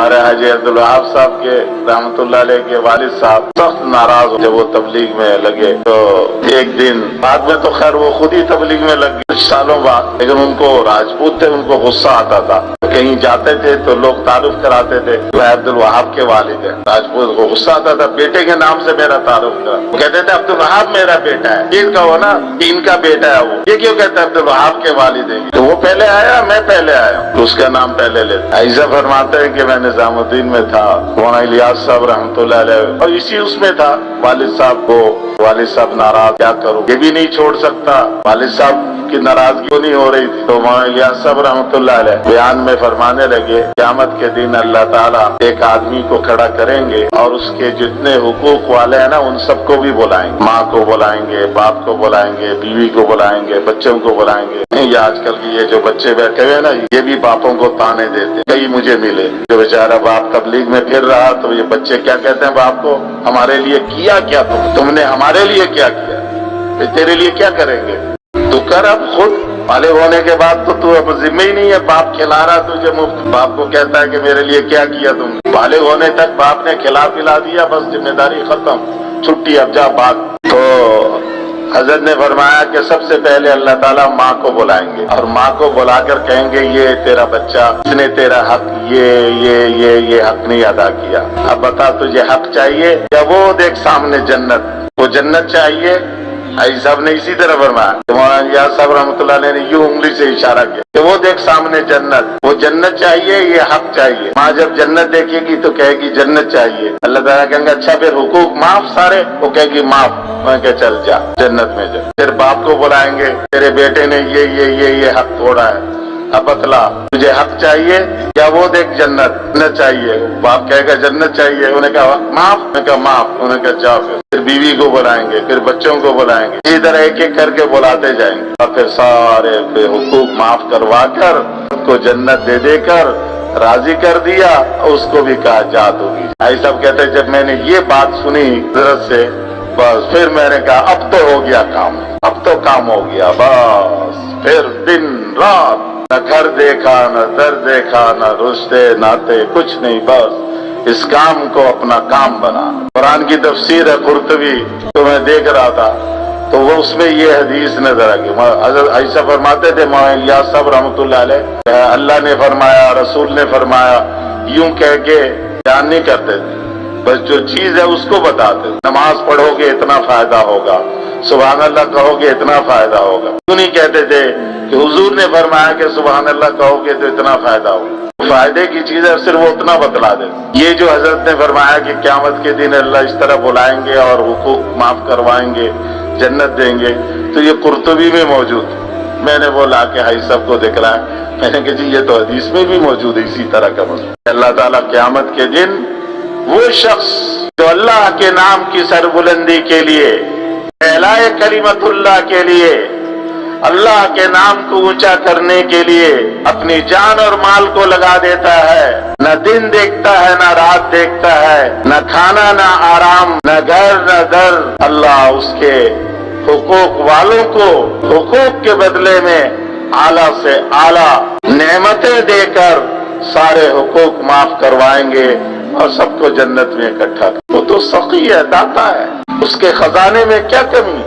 ہمارے حاجی عبدالوہاب صاحب کے رحمتullah علیہ کے والد صاحب سخت ناراض ہو جب وہ تبلیغ میں لگے، تو ایک دن بعد میں تو خیر وہ خود ہی تبلیغ میں لگ گئے کچھ سالوں بعد، لیکن ان کو راجپوت تھے، ان کو غصہ آتا تھا، کہیں جاتے تھے تو لوگ تعارف کراتے تھے وہ عبدالوہاب کے والد ہیں، راجپوت کو غصہ آتا تھا، بیٹے کے نام سے میرا تعارف کرا، وہ کہتے تھے عبدالوہاب میرا بیٹا ہے، یہ کہو نا کہ ان کا بیٹا ہے، وہ یہ کیوں کہتا ہے عبدالوہاب کے والد ہیں، تو وہ پہلے آیا میں پہلے آیا، اس کا نام پہلے لیتا۔ ایسا فرماتے ہیں کہ میں نظام الدین میں تھا، مولانا الیاس صاحب رحمتullah علیہ اور اسی اس میں تھا، والد صاحب کو والد صاحب ناراض، کیا کروں یہ بھی نہیں چھوڑ سکتا، والد صاحب کی ناراضگی کیوں نہیں ہو رہی تھی، تو مولانا الیاس صاحب رحمتullah علیہ بیان میں فرمانے لگے قیامت کے دن اللہ تعالیٰ ایک آدمی کو کھڑا کریں گے اور اس کے جتنے حقوق والے ہیں نا ان سب کو بھی بلائیں گے، ماں کو بلائیں گے، باپ کو بلائیں گے، بیوی کو بلائیں گے، بچوں کو بلائیں گے۔ یہ آج کل کی یہ جو بچے بیٹھے ہوئے نا یہ بھی باپوں کو تانے دیتے، کئی مجھے ملے جو بیچارہ باپ تبلیغ میں پھر رہا تو یہ بچے کیا کہتے ہیں باپ کو، ہمارے لیے کیا کیا تم نے ہمارے لیے کیا کیا، تیرے لیے کیا کریں گے، تو کر اب خود، بالغ ہونے کے بعد تو اب ذمہ ہی نہیں ہے، باپ کھلا رہا تجھے مفت، باپ کو کہتا ہے کہ میرے لیے کیا کیا تم، بالغ ہونے تک باپ نے کھلا پلا دیا، بس ذمہ داری ختم، چھٹی اب جا بھاگ۔ تو حضرت نے فرمایا کہ سب سے پہلے اللہ تعالیٰ ماں کو بلائیں گے اور ماں کو بلا کر کہیں گے یہ تیرا بچہ، اس نے تیرا حق یہ حق نہیں ادا کیا، اب بتا تجھے حق چاہیے یا وہ دیکھ سامنے جنت، وہ جنت چاہیے، آئی صاحب نے اسی طرح فرمایا، مولانا الیاس صاحب رحمتullah علیہ نے یوں انگلی سے اشارہ کیا کہ وہ دیکھ سامنے جنت، وہ جنت چاہیے یہ حق چاہیے، ماں جب جنت دیکھے گی تو کہے گی جنت چاہیے، اللہ تعالیٰ کہیں گے اچھا پھر حقوق معاف سارے، وہ کہے گی معاف، میں کہ چل جا جنت میں جا، پھر باپ کو بلائیں گے تیرے بیٹے نے یہ حق توڑا ہے، اب بتلا تجھے حق چاہیے یا وہ دیکھ جنت چاہیے، باپ کہے گا جنت چاہیے، انہیں کہا معاف، انہیں کہا معاف، انہیں کہا جا، پھر بیوی کو بلائیں گے، پھر بچوں کو بلائیں گے، اسی طرح ایک ایک کر کے بلاتے جائیں گے اور پھر سارے حقوق معاف کروا کر اس کو جنت دے کر راضی کر دیا، اس کو بھی کہا جا تو بھی۔ ایسا کہتے جب میں نے یہ بات سنی حضرت سے بس پھر میں نے کہا اب تو ہو گیا کام، اب تو کام ہو گیا، بس پھر دن رات نہ گھر دیکھا نہ در دیکھا نہ رشتے ناتے کچھ نہیں، بس اس کام کو اپنا کام بنا۔ قرآن کی تفسیر ہے قرطبی تو میں دیکھ رہا تھا تو وہ اس میں یہ حدیث نظر آ گئی، حضرت ایسا فرماتے تھے مولانا الیاس صاحب رحمتullah علیہ، اللہ نے فرمایا رسول نے فرمایا یوں کہہ کے بیان نہیں کرتے تھے، بس جو چیز ہے اس کو بتاتے، نماز پڑھو گے اتنا فائدہ ہوگا، سبحان اللہ کہو گے اتنا فائدہ ہوگا، کیوں نہیں کہتے تھے کہ حضور نے فرمایا کہ سبحان اللہ کہو گے تو اتنا فائدہ ہوگا، فائدے کی چیز ہے صرف وہ اتنا بتلا دے۔ یہ جو حضرت نے فرمایا کہ قیامت کے دن اللہ اس طرح بلائیں گے اور حقوق معاف کروائیں گے، جنت دیں گے، تو یہ قرطبی میں موجود، میں نے وہ لا کے ہائی صاحب کو دکھلایا، میں نے کہا جی یہ تو حدیث میں بھی موجود ہے اسی طرح کا مطلب، اللہ تعالیٰ قیامت کے دن وہ شخص جو اللہ کے نام کی سربلندی کے لیے، اعلاء کلمت اللہ کے لیے، اللہ کے نام کو اونچا کرنے کے لیے اپنی جان اور مال کو لگا دیتا ہے، نہ دن دیکھتا ہے نہ رات دیکھتا ہے، نہ کھانا نہ آرام، نہ گھر نہ در، اللہ اس کے حقوق والوں کو حقوق کے بدلے میں اعلیٰ سے اعلیٰ نعمتیں دے کر سارے حقوق معاف کروائیں گے اور سب کو جنت میں اکٹھا۔ وہ تو سخی ہے، داتا ہے، اس کے خزانے میں کیا کمی؟